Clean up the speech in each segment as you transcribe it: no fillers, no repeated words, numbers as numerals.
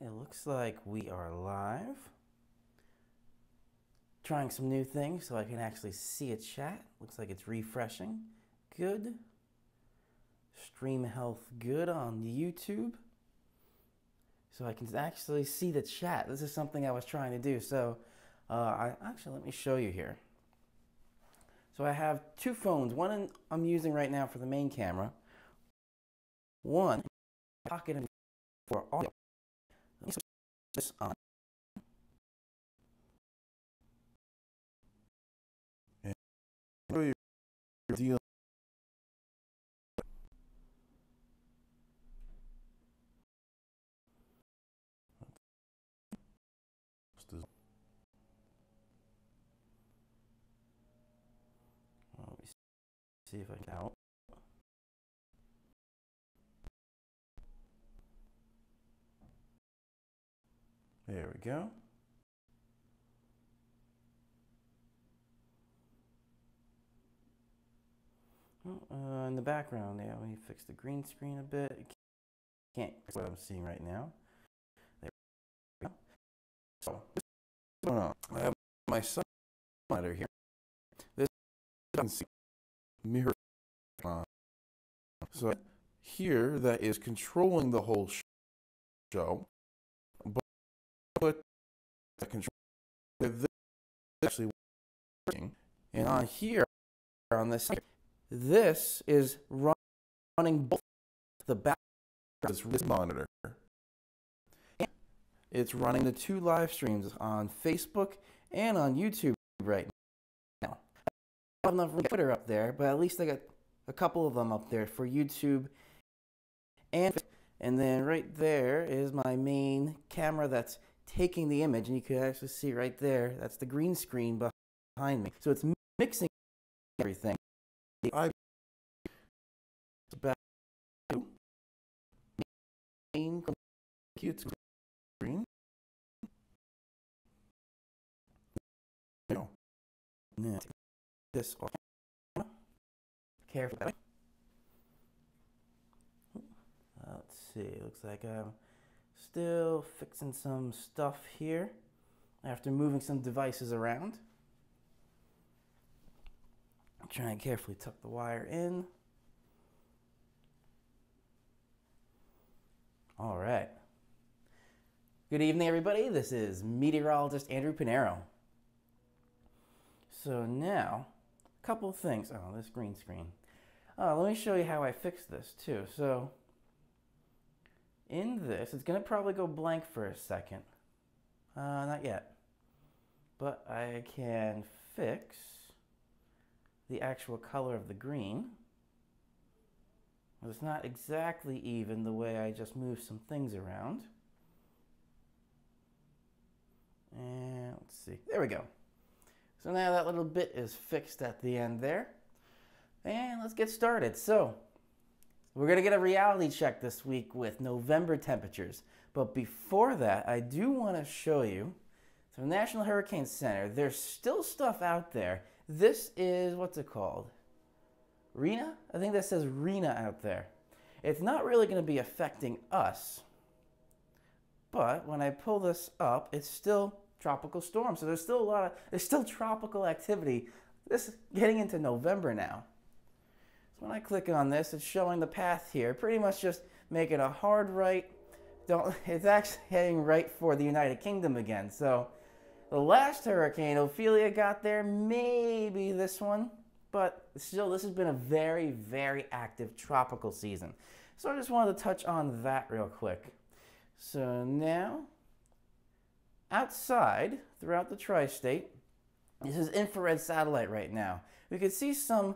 it looks like we are live. Trying some new things so I can actually see a chat. Looks like it's refreshing. Good. Stream health good on YouTube. So I can actually see the chat. This is something I was trying to do. So let me show you here. So I have two phones. One I'm using right now for the main camera. One in my pocket for audio. Let me switch this on. Deal. Let me see if I can out. There we go. In the background, yeah, let me fix the green screen a bit. Can't see what I'm seeing right now. There we go. So, what's going on? I have my sun monitor here. This is mirror. So here, that is controlling the whole show, but the control this actually working. And on here, on this side, this is running both the back of this monitor. It's running the two live streams on Facebook and on YouTube right now. I don't have enough Twitter up there, but at least I got a couple of them up there for YouTube and then right there is my main camera that's taking the image, and you can actually see right there, that's the green screen behind me. So it's mixing everything. I back to main cute screen. Now this off. Carefully. Let's see. Looks like I'm still fixing some stuff here after moving some devices around. Try and carefully tuck the wire in. All right. Good evening, everybody. This is meteorologist Andrew Pinero. So now, a couple of things. Oh, this green screen. Let me show you how I fixed this too. So in this, it's going to probably go blank for a second. Not yet. But I can fix the actual color of the green. It's not exactly even the way I just moved some things around. And let's see. There we go. So now that little bit is fixed at the end there. And let's get started. So we're going to get a reality check this week with November temperatures. But before that, I do want to show you the National Hurricane Center. There's still stuff out there. This is, what's it called? Rina? I think that says Rina out there. It's not really going to be affecting us. But when I pull this up, it's still tropical storm. So there's still tropical activity. This is getting into November now. So when I click on this, it's showing the path here. Pretty much just make it a hard right. It's actually heading right for the United Kingdom again. So the last hurricane, Ophelia, got there, maybe this one, but still this has been a very, very active tropical season. So I just wanted to touch on that real quick. So now, outside, throughout the tri-state, this is infrared satellite right now. We can see some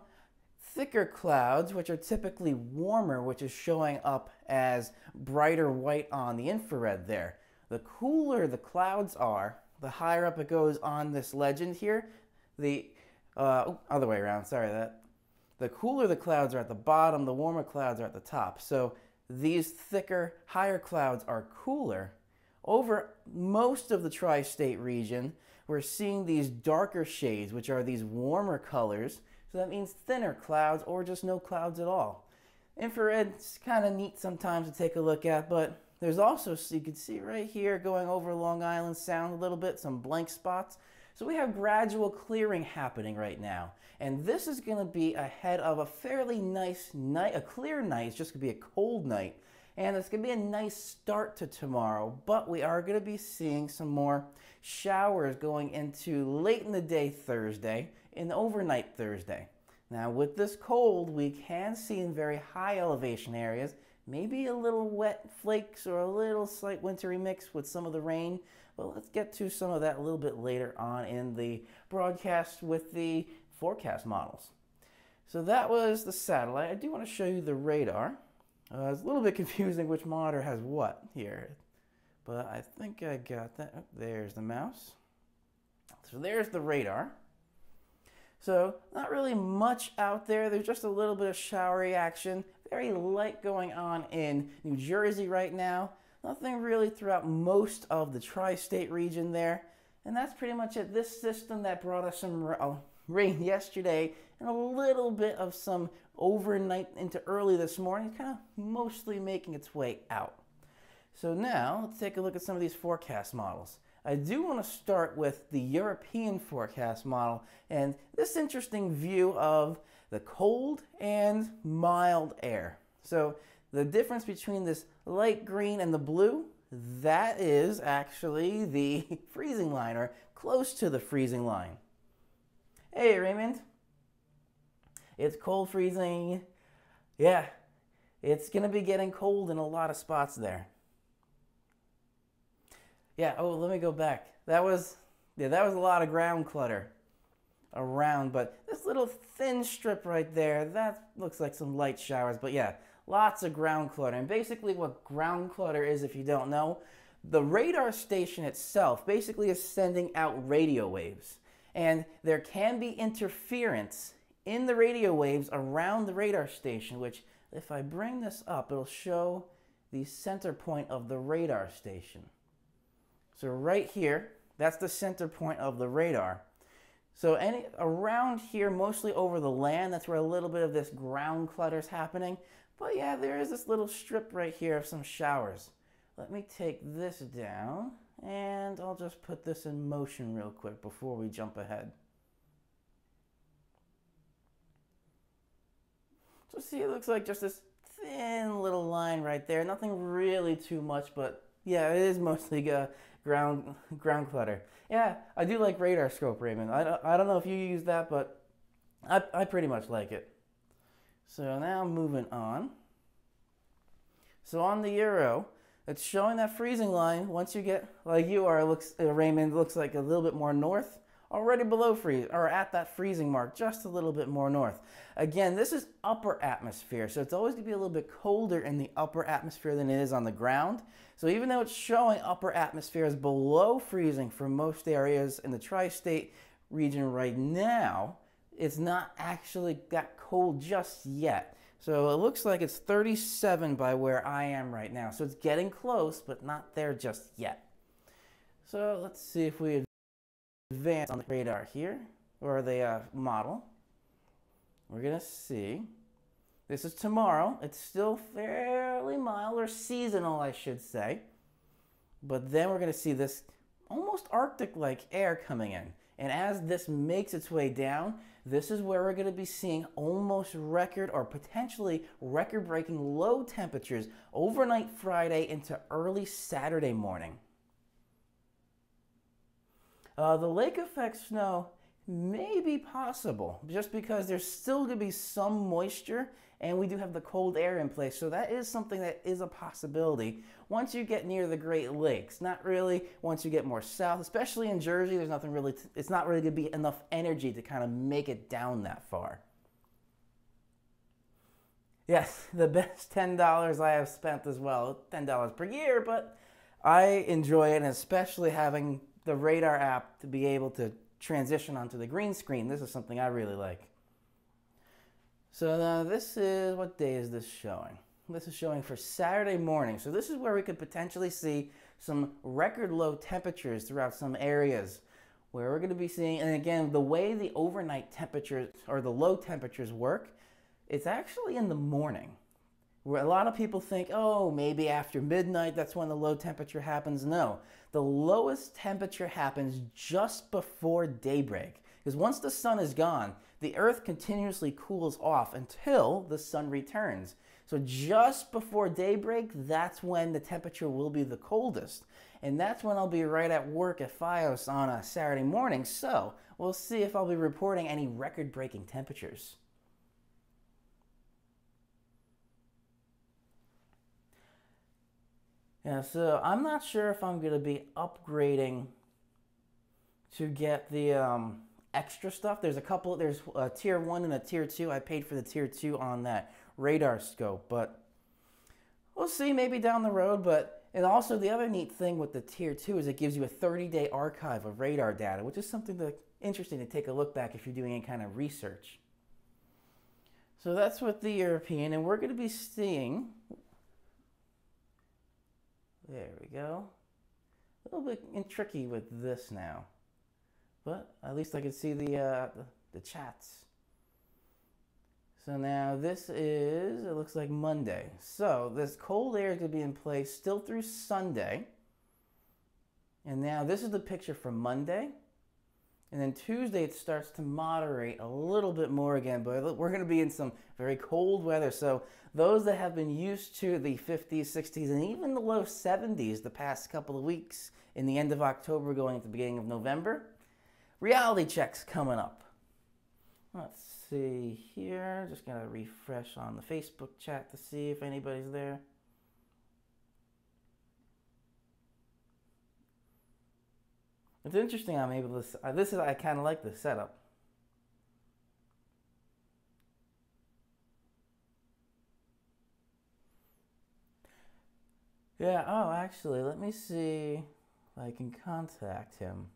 thicker clouds, which are typically warmer, which is showing up as brighter white on the infrared there. The cooler the clouds are, the higher up it goes on this legend here. Other way around, sorry. The cooler the clouds are at the bottom, the warmer clouds are at the top. So these thicker, higher clouds are cooler. Over most of the tri-state region, we're seeing these darker shades, which are these warmer colors. So that means thinner clouds or just no clouds at all. Infrared's kind of neat sometimes to take a look at, but there's also, so you can see right here going over Long Island Sound a little bit, some blank spots. So we have gradual clearing happening right now. And this is going to be ahead of a fairly nice night, a clear night. It's just going to be a cold night. And it's going to be a nice start to tomorrow. But we are going to be seeing some more showers going into late in the day Thursday and overnight Thursday. Now with this cold, we can see in very high elevation areas, maybe a little wet flakes or a little slight wintry mix with some of the rain. But let's get to some of that a little bit later on in the broadcast with the forecast models. So that was the satellite. I do want to show you the radar. It's a little bit confusing which monitor has what here, but I think I got that. Oh, there's the mouse. So there's the radar. So not really much out there. There's just a little bit of showery action. Very light going on in New Jersey right now. Nothing really throughout most of the tri-state region there. And that's pretty much it. This system that brought us some rain yesterday and a little bit of some overnight into early this morning, kind of mostly making its way out. So now let's take a look at some of these forecast models. I do want to start with the European forecast model and this interesting view of the cold and mild air. So the difference between this light green and the blue, that is actually the freezing line, or close to the freezing line. Hey Raymond, it's cold freezing. Yeah, it's gonna be getting cold in a lot of spots there. Yeah, oh, let me go back. That was a lot of ground clutter around, but this little thin strip right there, that looks like some light showers, but yeah, lots of ground clutter. And basically what ground clutter is, if you don't know, the radar station itself basically is sending out radio waves. And there can be interference in the radio waves around the radar station, which if I bring this up, it'll show the center point of the radar station. So right here, that's the center point of the radar. So around here, mostly over the land, that's where a little bit of this ground clutter is happening. But yeah, there is this little strip right here of some showers. Let me take this down, and I'll just put this in motion real quick before we jump ahead. So see, it looks like just this thin little line right there. Nothing really too much, but yeah, it is mostly ground clutter. Yeah, I do like Radar Scope, Raymond. I don't know if you use that, but I pretty much like it. So now moving on. So on the Euro, it's showing that freezing line. Once you get, like you are, Raymond, looks like a little bit more north, already below freeze, or at that freezing mark, just a little bit more north. Again, this is upper atmosphere, so it's always going to be a little bit colder in the upper atmosphere than it is on the ground. So even though it's showing upper atmosphere is below freezing for most areas in the tri-state region right now, it's not actually that cold just yet. So it looks like it's 37 by where I am right now. So it's getting close, but not there just yet. So let's see if we advance on the radar here, or the model. We're gonna see. This is tomorrow. It's still fairly mild, or seasonal, I should say. But then we're gonna see this almost Arctic-like air coming in. And as this makes its way down, this is where we're going to be seeing almost record or potentially record-breaking low temperatures overnight Friday into early Saturday morning. The lake effect snow may be possible just because there's still going to be some moisture and we do have the cold air in place. So that is something that is a possibility once you get near the Great Lakes. Not really once you get more south, especially in Jersey. There's nothing really, it's not really going to be enough energy to kind of make it down that far. Yes, the best $10 I have spent as well. $10 per year, but I enjoy it, and especially having the radar app to be able to transition onto the green screen. This is something I really like. So now this is, what day is this showing? This is showing for Saturday morning. So this is where we could potentially see some record low temperatures throughout some areas where we're going to be seeing, and again, the way the overnight temperatures or the low temperatures work, it's actually in the morning Where a lot of people think, oh, maybe after midnight, that's when the low temperature happens. No, the lowest temperature happens just before daybreak. Because once the sun is gone, the earth continuously cools off until the sun returns. So just before daybreak, that's when the temperature will be the coldest. And that's when I'll be right at work at FiOS on a Saturday morning. So we'll see if I'll be reporting any record-breaking temperatures. Yeah, so I'm not sure if I'm going to be upgrading to get the extra stuff. There's a tier 1 and a tier 2. I paid for the tier 2 on that radar scope, but we'll see maybe down the road. And also the other neat thing with the tier 2 is it gives you a 30-day archive of radar data, which is something interesting to take a look back if you're doing any kind of research. So that's with the European, and we're going to be seeing, there we go, a little bit tricky with this now, but at least I can see the chats. So now this is, it looks like Monday. So this cold air is going to be in place still through Sunday. And now this is the picture from Monday. And then Tuesday it starts to moderate a little bit more again, but we're going to be in some very cold weather. So those that have been used to the 50s, 60s, and even the low 70s the past couple of weeks in the end of October going into the beginning of November, reality checks coming up. Let's see here. Just going to refresh on the Facebook chat to see if anybody's there. It's interesting I'm able to, I kind of like this setup. Yeah, oh, actually, let me see if I can contact him.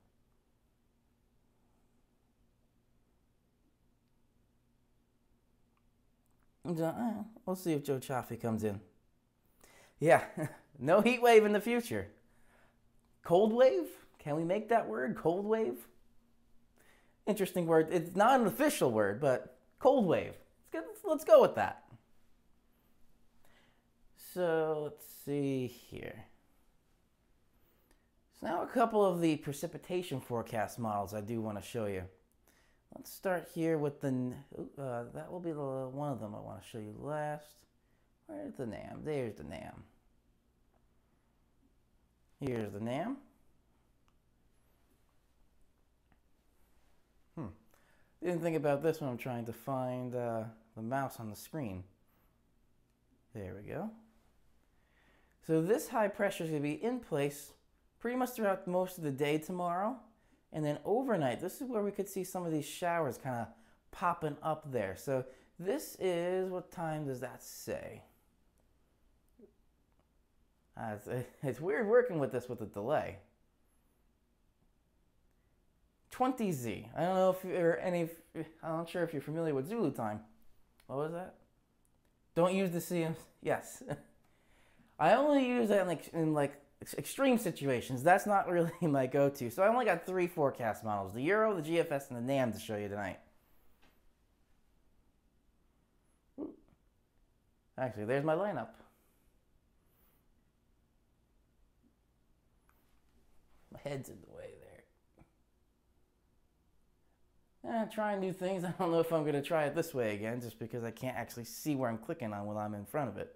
We'll see if Joe Chaffee comes in. Yeah, no heat wave in the future. Cold wave? Can we make that word? Cold wave? Interesting word. It's not an official word, but cold wave. Let's go with that. So let's see here. So now a couple of the precipitation forecast models I do want to show you. Let's start here with the, that will be one of them I want to show you last. Where's the NAM? There's the NAM. Here's the NAM. Didn't think about this when I'm trying to find the mouse on the screen. There we go. So this high pressure is going to be in place pretty much throughout most of the day tomorrow. And then overnight, this is where we could see some of these showers kind of popping up there. So this is, what time does that say? It's weird working with this with a delay. 20Z. I don't know if you're I'm not sure if you're familiar with Zulu time. What was that? Don't use the CM. Yes. I only use that in extreme situations. That's not really my go-to. So I only got 3 forecast models: the Euro, the GFS, and the NAM to show you tonight. Actually, there's my lineup. My head's in the way there. Trying new things. I don't know if I'm going to try it this way again, just because I can't actually see where I'm clicking on when I'm in front of it.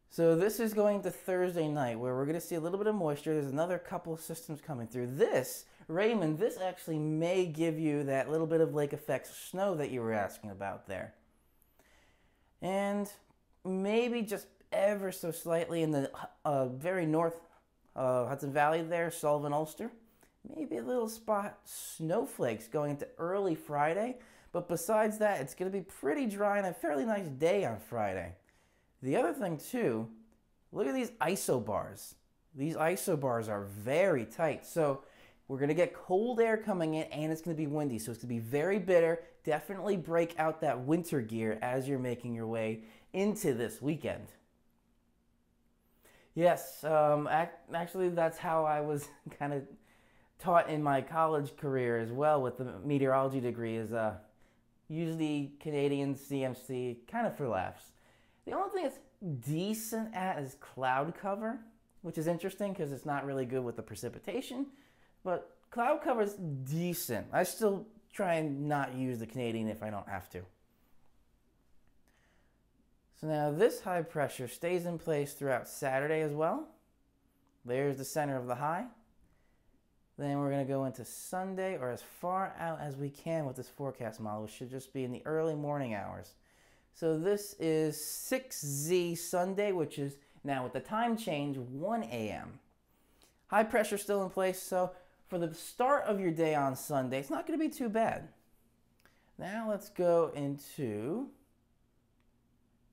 So this is going to Thursday night, where we're going to see a little bit of moisture. There's another couple of systems coming through. This, Raymond, this actually may give you that little bit of lake effect snow that you were asking about there. And maybe just ever so slightly in the very north Hudson Valley there, Sullivan, Ulster. Maybe a little spot snowflakes going into early Friday. But besides that, it's going to be pretty dry and a fairly nice day on Friday. The other thing too, look at these isobars. These isobars are very tight. So we're going to get cold air coming in and it's going to be windy. So it's going to be very bitter. Definitely break out that winter gear as you're making your way into this weekend. Yes, actually that's how I was kind of taught in my college career as well with the meteorology degree, is usually Canadian CMC, kind of for laughs. The only thing it's decent at is cloud cover, which is interesting because it's not really good with the precipitation, but cloud cover is decent. I still try and not use the Canadian if I don't have to. So now this high pressure stays in place throughout Saturday as well. There's the center of the high. Then we're going to go into Sunday, or as far out as we can with this forecast model, which should just be in the early morning hours. So this is 6Z Sunday, which is now with the time change 1 a.m. High pressure still in place, so for the start of your day on Sunday, it's not going to be too bad. Now let's go into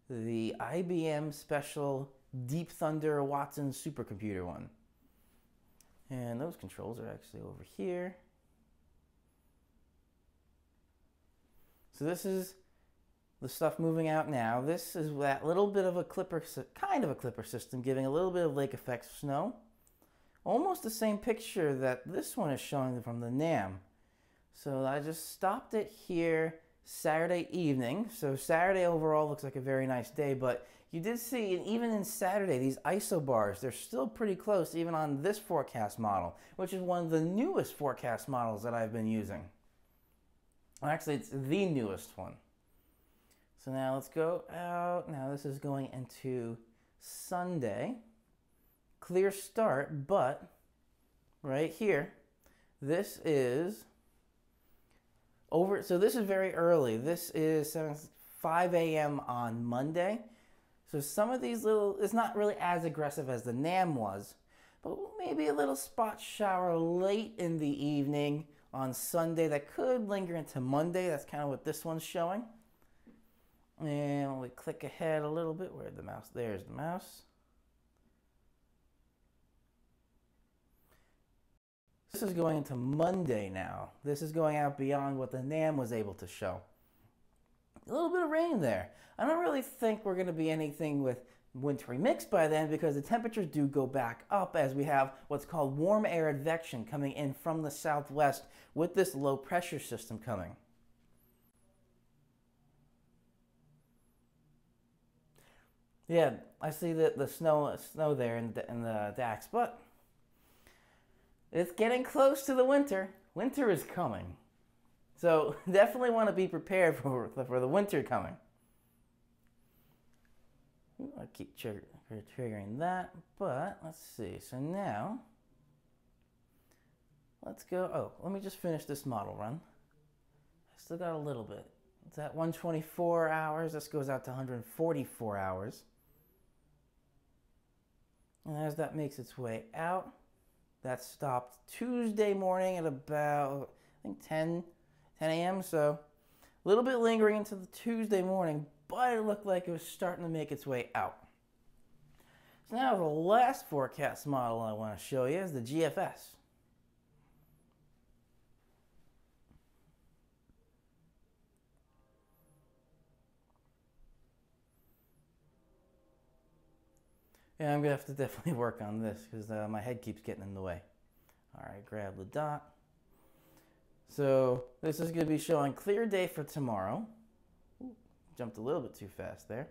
the IBM Special Deep Thunder Watson supercomputer one. And those controls are actually over here. So this is the stuff moving out now. This is that little bit of a clipper, kind of a clipper system, giving a little bit of lake effect snow. Almost the same picture that this one is showing from the NAM. So I just stopped it here Saturday evening. So Saturday overall looks like a very nice day, but you did see, and even in Saturday, these isobars, they're still pretty close even on this forecast model, which is one of the newest forecast models that I've been using. Well, actually, it's the newest one. So now let's go out. Now this is going into Sunday. Clear start, but right here, this is over. So this is very early. This is 5 a.m. on Monday. So some of these little, it's not really as aggressive as the NAM was, but maybe a little spot shower late in the evening on Sunday that could linger into Monday. That's kind of what this one's showing. And when we click ahead a little bit, where'd the mouse? There's the mouse. This is going into Monday now. This is going out beyond what the NAM was able to show. A little bit of rain there. I don't really think we're going to be anything with wintry mix by then, because the temperatures do go back up as we have what's called warm air advection coming in from the southwest with this low pressure system coming. Yeah, I see the snow there in the DAX, but it's getting close to the winter. Winter is coming. So definitely want to be prepared for the winter coming. I'll keep triggering that, but let's see. So now, let's go. Oh, let me just finish this model run. I still got a little bit. It's at 124 hours. This goes out to 144 hours. And as that makes its way out, that stopped Tuesday morning at about, I think, 10 a.m. So a little bit lingering into the Tuesday morning, but it looked like it was starting to make its way out. So now the last forecast model I want to show you is the GFS. Yeah, I'm going to have to definitely work on this because my head keeps getting in the way. All right, grab the dot. So this is going to be showing clear day for tomorrow. Ooh, jumped a little bit too fast there.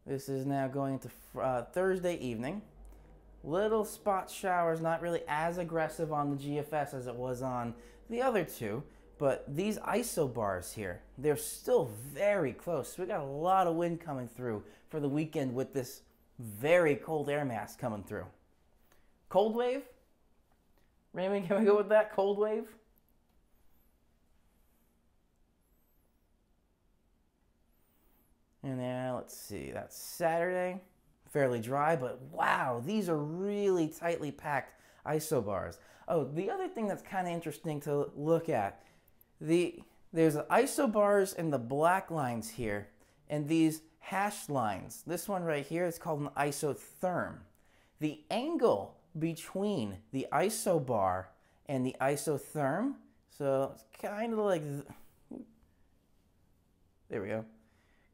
This is now going into Thursday evening. Little spot showers, not really as aggressive on the GFS as it was on the other two. But these isobars here, they're still very close. So we got a lot of wind coming through for the weekend with this very cold air mass coming through. Cold wave? Raymond, can we go with that? Cold wave? And now let's see, that's Saturday. Fairly dry, but wow, these are really tightly packed isobars. Oh, the other thing that's kind of interesting to look at, there's the isobars and the black lines here, and these hashed lines. This one right here is called an isotherm. The angle between the isobar and the isotherm, so it's kind of like, there we go,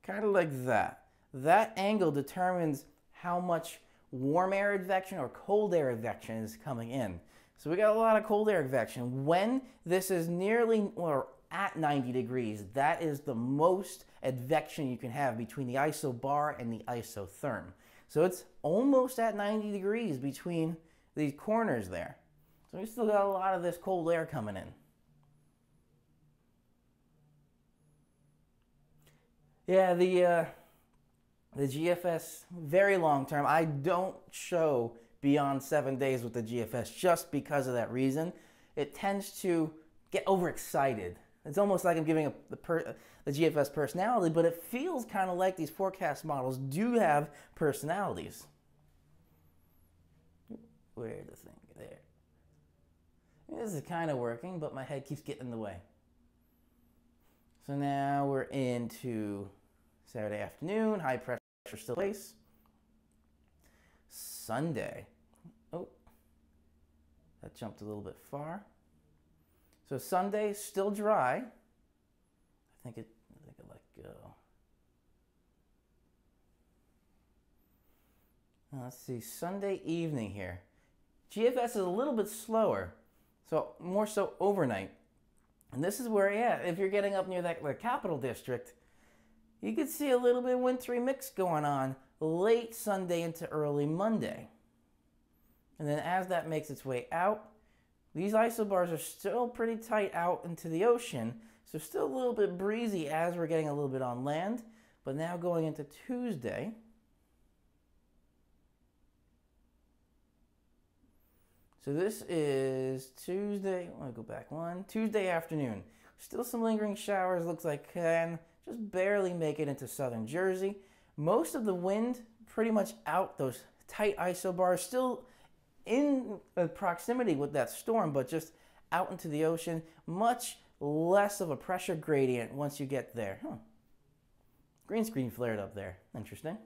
kind of like that. That angle determines how much warm air advection or cold air advection is coming in. So we got a lot of cold air advection. When this is nearly or at 90 degrees. That is the most advection you can have between the isobar and the isotherm. So it's almost at 90 degrees between these corners there. So we still got a lot of this cold air coming in. Yeah, the GFS, very long term. I don't show beyond 7 days with the GFS just because of that reason. It tends to get overexcited. It's almost like I'm giving the GFS personality, but it feels kind of like these forecast models do have personalities. Where's the thing? There. This is kind of working, but my head keeps getting in the way. So now we're into Saturday afternoon, high pressure still in place. Sunday. Oh, that jumped a little bit far. So Sunday, still dry. I think it let go. Now let's see, Sunday evening here. GFS is a little bit slower, so more so overnight. And this is where, yeah, if you're getting up near the Capital District, you could see a little bit of wintry mix going on late Sunday into early Monday. And then as that makes its way out, these isobars are still pretty tight out into the ocean, so still a little bit breezy as we're getting a little bit on land. But now going into Tuesday, so this is Tuesday, I want to go back one, Tuesday afternoon. Still some lingering showers, looks like can just barely make it into southern Jersey. Most of the wind pretty much out, those tight isobars still in proximity with that storm, but just out into the ocean. Much less of a pressure gradient once you get there. Green screen flared up there. Interesting.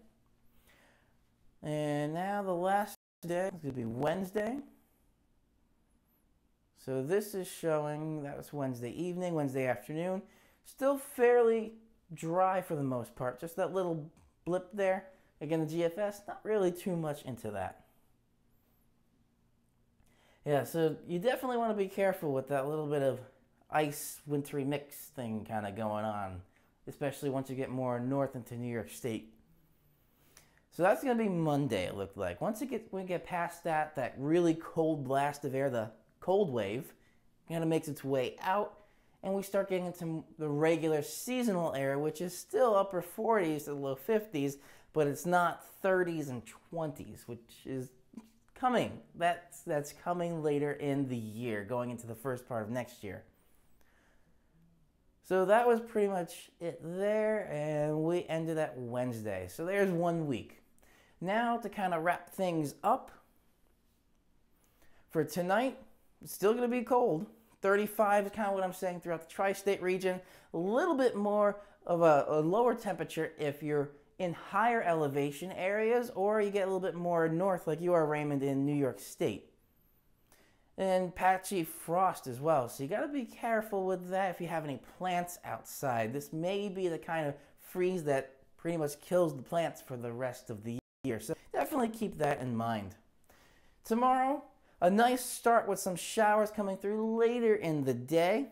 And now the last day is going to be Wednesday. So this is showing, that was Wednesday evening, Wednesday afternoon. Still fairly dry for the most part. Just that little blip there. Again, the GFS, not really too much into that. Yeah, so you definitely want to be careful with that little bit of ice wintry mix thing kind of going on, especially once you get more north into New York State. So that's going to be Monday, it looked like. Once we get past that really cold blast of air, the cold wave, kind of makes its way out, and we start getting into the regular seasonal air, which is still upper 40s to low 50s, but it's not 30s and 20s, which is coming. That's coming later in the year, going into the first part of next year. So that was pretty much it there, and we ended at Wednesday. So there's 1 week. Now to kind of wrap things up, for tonight, it's still going to be cold. 35 is kind of what I'm saying throughout the tri-state region. A little bit more of a lower temperature if you're in higher elevation areas, or you get a little bit more north like you are, Raymond, in New York State. And patchy frost as well, so you got to be careful with that if you have any plants outside. This may be the kind of freeze that pretty much kills the plants for the rest of the year, so definitely keep that in mind. Tomorrow, a nice start with some showers coming through later in the day.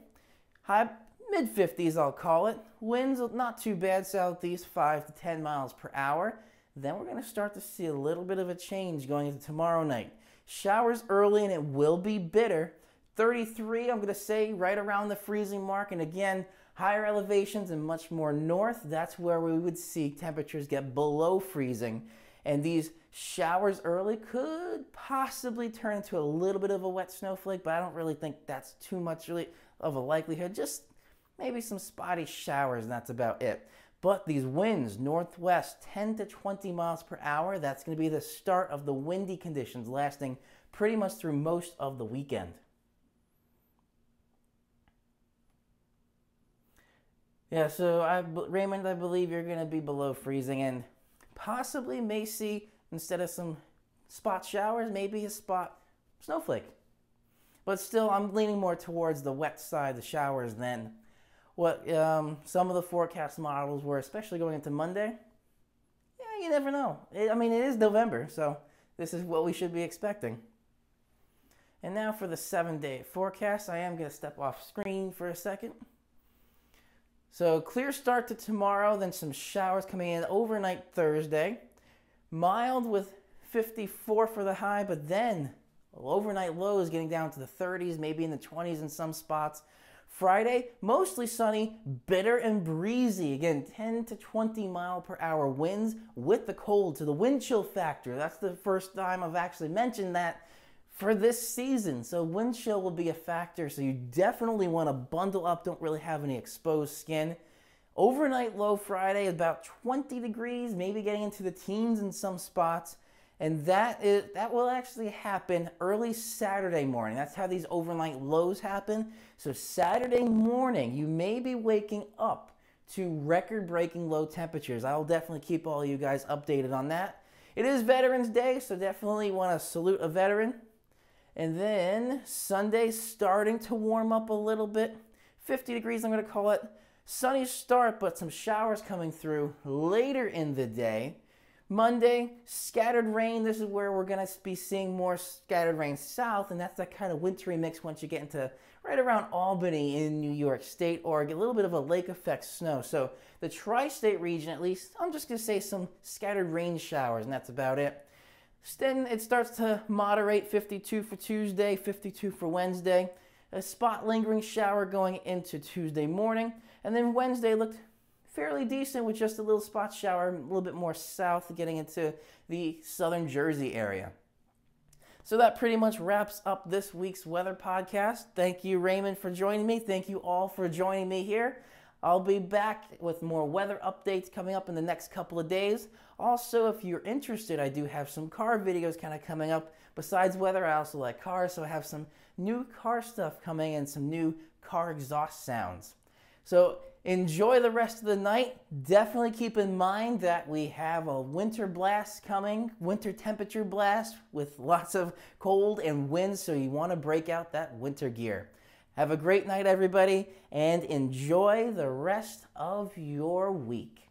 High mid-50s, I'll call it. Winds not too bad, southeast 5 to 10 miles per hour. Then we're going to start to see a little bit of a change going into tomorrow night. Showers early, and it will be bitter. 33, I'm going to say, right around the freezing mark. And again, higher elevations and much more north, that's where we would see temperatures get below freezing. And these showers early could possibly turn into a little bit of a wet snowflake, but I don't really think that's too much really of a likelihood. Just maybe some spotty showers, and that's about it. But these winds, northwest, 10 to 20 miles per hour, that's going to be the start of the windy conditions lasting pretty much through most of the weekend. Yeah, so Raymond, I believe you're going to be below freezing and possibly may see, instead of some spot showers, maybe a spot snowflake. But still, I'm leaning more towards the wet side, the showers, than what some of the forecast models were, especially going into Monday. Yeah, you never know. I mean, it is November, so this is what we should be expecting. And now for the 7-day forecast, I am going to step off screen for a second. So clear start to tomorrow, then some showers coming in overnight Thursday. Mild with 54 for the high, but then overnight lows getting down to the 30s, maybe in the 20s in some spots. Friday, mostly sunny, bitter and breezy. Again, 10 to 20 mile per hour winds with the cold. So the wind chill factor, that's the first time I've actually mentioned that for this season. So wind chill will be a factor. So you definitely want to bundle up, don't really have any exposed skin. Overnight low Friday, about 20 degrees, maybe getting into the teens in some spots. And that will actually happen early Saturday morning. That's how these overnight lows happen. So Saturday morning, you may be waking up to record-breaking low temperatures. I'll definitely keep all you guys updated on that. It is Veterans Day, so definitely want to salute a veteran. And then Sunday starting to warm up a little bit. 50 degrees, I'm going to call it. Sunny start, but some showers coming through later in the day. Monday, scattered rain. This is where we're going to be seeing more scattered rain south, and that's that kind of wintry mix once you get into right around Albany in New York State, or a little bit of a lake effect snow. So the tri-state region, at least, I'm just going to say some scattered rain showers, and that's about it. Then it starts to moderate, 52 for Tuesday, 52 for Wednesday. A spot lingering shower going into Tuesday morning, and then Wednesday looked fairly decent with just a little spot shower, a little bit more south, getting into the southern Jersey area. So that pretty much wraps up this week's weather podcast. Thank you, Raymond, for joining me. Thank you all for joining me here. I'll be back with more weather updates coming up in the next couple of days. Also, if you're interested, I do have some car videos kind of coming up. Besides weather, I also like cars, so I have some new car stuff coming and some new car exhaust sounds. So enjoy the rest of the night. Definitely keep in mind that we have a winter blast coming, winter temperature blast with lots of cold and wind, so you want to break out that winter gear. Have a great night, everybody, and enjoy the rest of your week.